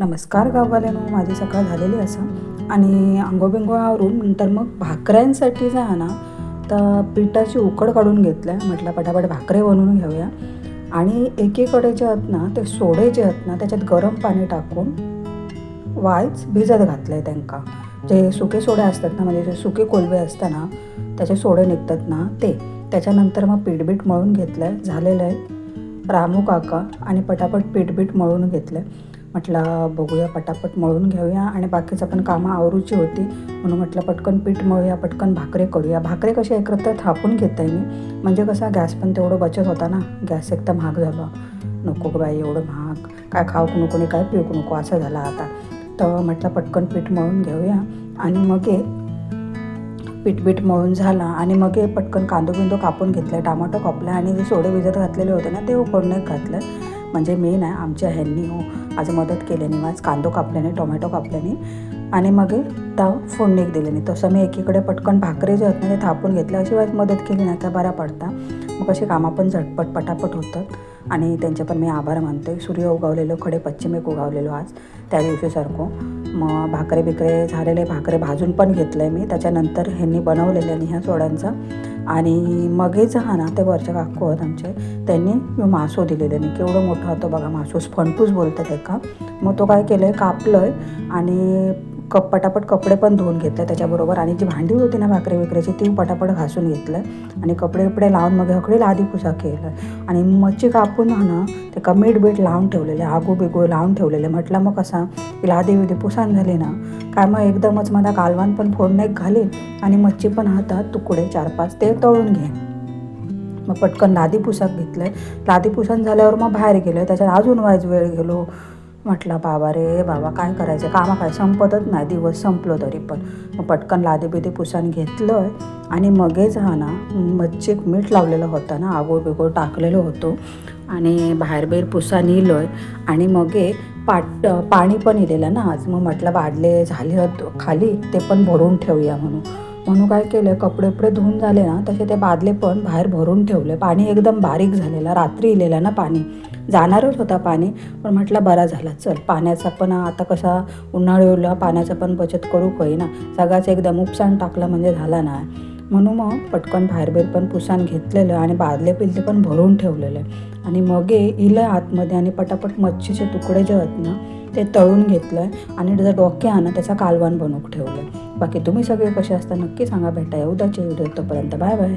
नमस्कार गाववाल्यानो, माझी सकाळ झालेली असं आणि अंघोळ आवरून नंतर मग भाकऱ्यांसाठी जा ना तर पिठाची उकड काढून घेतलं. म्हटलं पटापट भाकरे बनवून घेऊया. आणि एकीकडे जे आहेत ना ते सोडे जे आहेत ना त्याच्यात गरम पाणी टाकून वायच भिजत घातलं आहे. त्यांना जे सुके सोडे असतात ना, म्हणजे जे सुके कोलबे असतात ना त्याचे सोडे निघतात ना ते. त्याच्यानंतर मग पीठबीठ मळून घेतलं आहे. झालेलं आहे. रामू काका आणि पटापट पीठबीठ मळून घेतलं आहे. म्हटलं बघूया, पटापट मळून घेऊया आणि बाकीचं पण कामं आवरूची होती म्हणून म्हटलं पटकन पीठ मळूया, पटकन भाकरे करूया. भाकरे कसे एकत्र थापून घेत आहे मी, म्हणजे कसा गॅस पण तेवढं बचत होता ना. गॅस एकदम महाग झाला. नको ग बाई एवढं महाग, काय खाऊ नको आणि काय पिऊ नको असं झालं आता. तर म्हटलं पटकन पीठ मळून घेऊया आणि मग पीठ मळून झाला आणि मग पटकन कांदो कापून घेतला, टमाटो कापला आणि जे सोडे भिजत घातलेले होते ना ते फोडणीत घातलं. म्हणजे मी नाही, आमच्या ह्यांनी आज मदत केल्याने, आज कांदो कापल्याने, टोमॅटो कापल्याने आणि मग त्या फोडणीत दिल्याने. तसं मी एकीकडे पटकन भाकरे जे होते ते थापून घेतले. अशी वेळेस मदत केली ना त्या बऱ्या पडता. मग अशी कामं पण झटपट पटापट होतात आणि त्यांचे पण मी आभार मानते. सूर्य उगवलेलो, खडे पश्चिमेक उगवलेलो आज त्या दिवशीसारखं. मग भाकरे झालेले, भाकरे भाजून पण घेतलं आहे मी. त्याच्यानंतर ह्यांनी बनवलेल्याने ह्या सोड्यांचा. आणि मगेच ना ते वरच्या काकू आहेत आमचे, त्यांनी मासो दिलेले नाही. केवढं मोठं होतं बघा, मासूस फणपूस बोलतात एका. मग तो काय केलं आहे, कापलं आहे आणि पटापट कपडे पण धुवून घेतले त्याच्याबरोबर. आणि जी भांडी होती ना भाकरी विकऱ्याची ती पटापट घासून घेतलं आणि कपडे लावून मग हकडे लादी पुसा केलं. आणि मच्छी कापून ना ते का मीठ लावून ठेवलेले, आगू बिगू लावून ठेवलेले. म्हटलं मग कसा लादी विधी पुसान झाली ना काय, मग एकदमच मला कालवान पण फोडण्यात घालीन आणि मच्छी पण हातात तुकडे 4-5 ते तळून घेईन. मग पटकन लादी पुसाक घेतलं. लादी पुसान झाल्यावर मग बाहेर गेलो. त्याच्यात अजून वाईज वेळ गेलो. म्हटलं बाबा रे बाबा, काय करायचं, कामं काय संपतच नाही, दिवस संपलो तरी पण. मग पटकन लादी बिदी पुसान घेतलं आणि मगेच ना मच्छीक मीठ लावलेलं होतं ना, आगोळ बिगोळ टाकलेलं होतं आणि बाहेर पुसा नेलो आहे. आणि मग पाणी पण इलेलं ना आज. मग म्हटलं बादले झाले खाली ते पण भरून ठेवूया म्हणून काय केलं, कपडे धुवून झाले ना तसे ते बादले पण बाहेर भरून ठेवले. पाणी एकदम बारीक झालेलं, रात्री इलेलं ना पाणी, जाणारच होता पाणी पण म्हटलं बरा झाला. चल पाण्याचा पण आता कसा उन्हाळ्याला पाण्याचा पण बचत करू काही ना, सगळाच एकदम उपसान टाकला म्हणजे झाला नाही. म्हणून मग पटकन बाहेर पण पुसान घेतलेलं आणि बादले पिलते पण भरून ठेवलेलं. आणि मग इलं आतमध्ये आणि पटापट मच्छीचे तुकडे जे आहेत ना ते तळून घेतलं आणि त्याचा डोक्या ना त्याचा कालवण बनवून ठेवलं. बाकी तुम्ही सगळे कसे असता नक्की सांगा. भेटा उद्याच्या व्हिडिओ, तोपर्यंत बाय बाय.